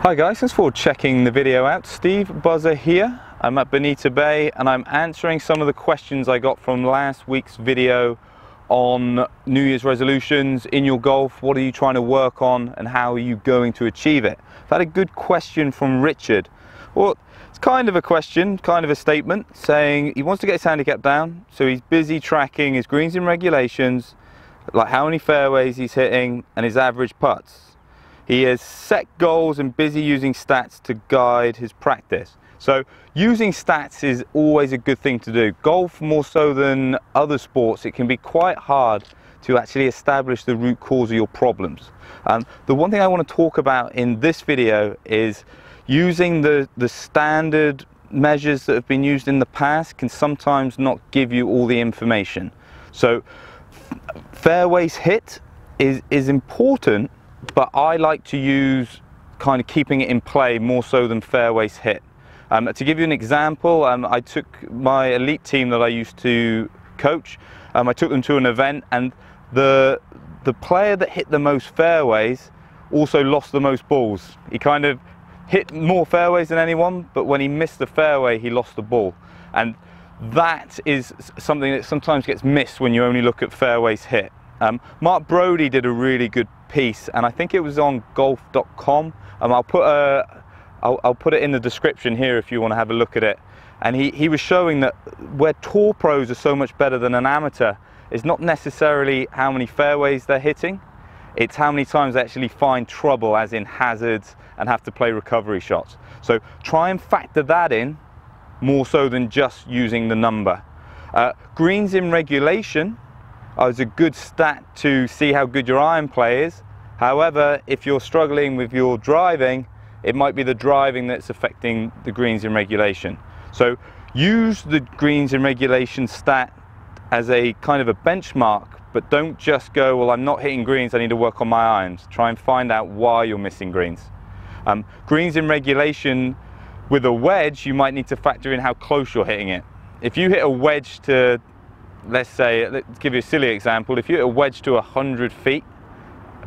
Hi guys, thanks for checking the video out. Steve Buzzer here. I'm at Bonita Bay and I'm answering some of the questions I got from last week's video on New Year's resolutions in your golf. What are you trying to work on and how are you going to achieve it? I've had a good question from Richard. Well, it's kind of a question, kind of a statement, saying he wants to get his handicap down, so he's busy tracking his greens in regulations, like how many fairways he's hitting and his average putts. He has set goals and busy using stats to guide his practice. So using stats is always a good thing to do. Golf, more so than other sports, it can be quite hard to actually establish the root cause of your problems. The one thing I want to talk about in this video is using the standard measures that have been used in the past can sometimes not give you all the information. So fairways hit is important, but I like to use kind of keeping it in play more so than fairways hit. To give you an example, I took my elite team that I used to coach, I took them to an event, and the player that hit the most fairways also lost the most balls. He kind of hit more fairways than anyone, but when he missed the fairway, he lost the ball. And that is something that sometimes gets missed when you only look at fairways hit. Mark Brody did a really good piece, and I think it was on golf.com. I'll put it in the description here if you want to have a look at it. And he was showing that where tour pros are so much better than an amateur is not necessarily how many fairways they're hitting, it's how many times they actually find trouble, as in hazards, and have to play recovery shots. So try and factor that in more so than just using the number. Greens in regulation is a good stat to see how good your iron play is. However, if you're struggling with your driving, it might be the driving that's affecting the greens in regulation. So use the greens in regulation stat as a kind of a benchmark, but don't just go, well, I'm not hitting greens, I need to work on my irons. Try and find out why you're missing greens. Greens in regulation with a wedge, you might need to factor in how close you're hitting it. If you hit a wedge to, let's give you a silly example, if you hit a wedge to 100 feet,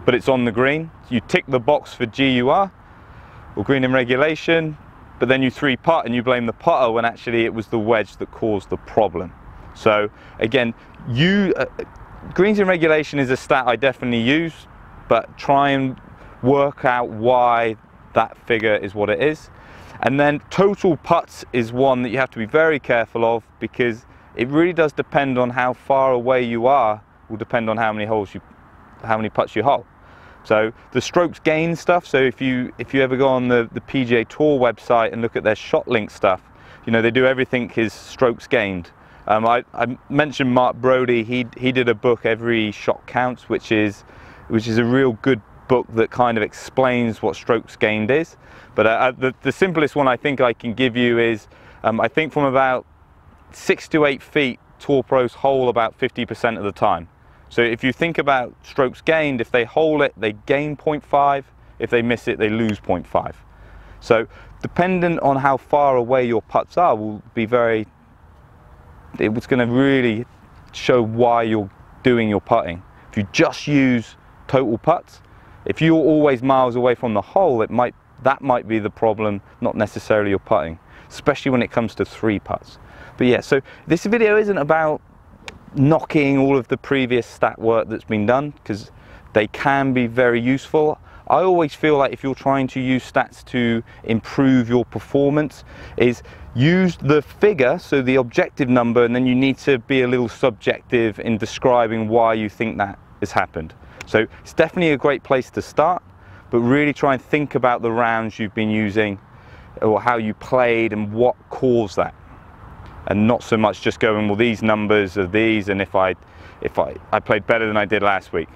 but it's on the green, you tick the box for GUR, or green in regulation, but then you three putt and you blame the putter when actually it was the wedge that caused the problem. So again, greens in regulation is a stat I definitely use, but try and work out why that figure is what it is. And then total putts is one that you have to be very careful of, because it really does depend on how far away you are, will depend on how many putts you hole. So the strokes gained stuff, so if you ever go on the PGA Tour website and look at their shot link stuff, you know, they do everything is strokes gained. I mentioned Mark Brody, he did a book, Every Shot Counts, which is a real good book that kind of explains what strokes gained is. But the simplest one I think I can give you is, I think from about 6 to 8 feet, tour pros hole about 50% of the time. So if you think about strokes gained, if they hole it, they gain 0.5. If they miss it, they lose 0.5. So dependent on how far away your putts are will be it's going to really show why you're doing your putting. If you just use total putts, if you're always miles away from the hole, that might be the problem, not necessarily your putting, especially when it comes to three putts. But yeah, so this video isn't about knocking all of the previous stat work that's been done, because they can be very useful. I always feel like if you're trying to use stats to improve your performance, is use the figure, so the objective number, and then you need to be a little subjective in describing why you think that has happened. So it's definitely a great place to start, but really try and think about the rounds you've been using, or how you played and what caused that. And not so much just going, well, these numbers are these, and if I played better than I did last week.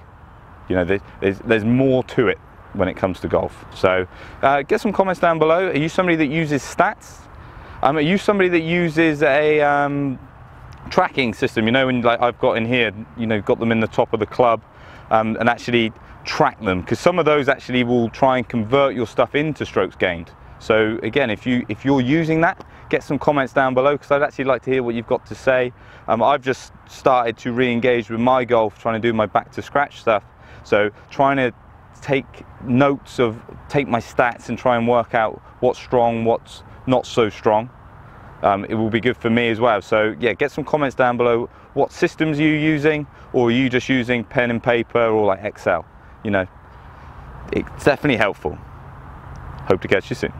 You know, there's more to it when it comes to golf. So get some comments down below. Are you somebody that uses stats? Are you somebody that uses a tracking system? You know, when, like I've got in here, you know, got them in the top of the club, and actually track them, because some of those actually will try and convert your stuff into strokes gained. So again, if you're using that, get some comments down below, because I'd actually like to hear what you've got to say. I've just started to re-engage with my golf, trying to do my back to scratch stuff. So trying to take notes take my stats and try and work out what's strong, what's not so strong. It will be good for me as well. So yeah, get some comments down below. What systems are you using, or are you just using pen and paper or like Excel? You know, it's definitely helpful. Hope to catch you soon.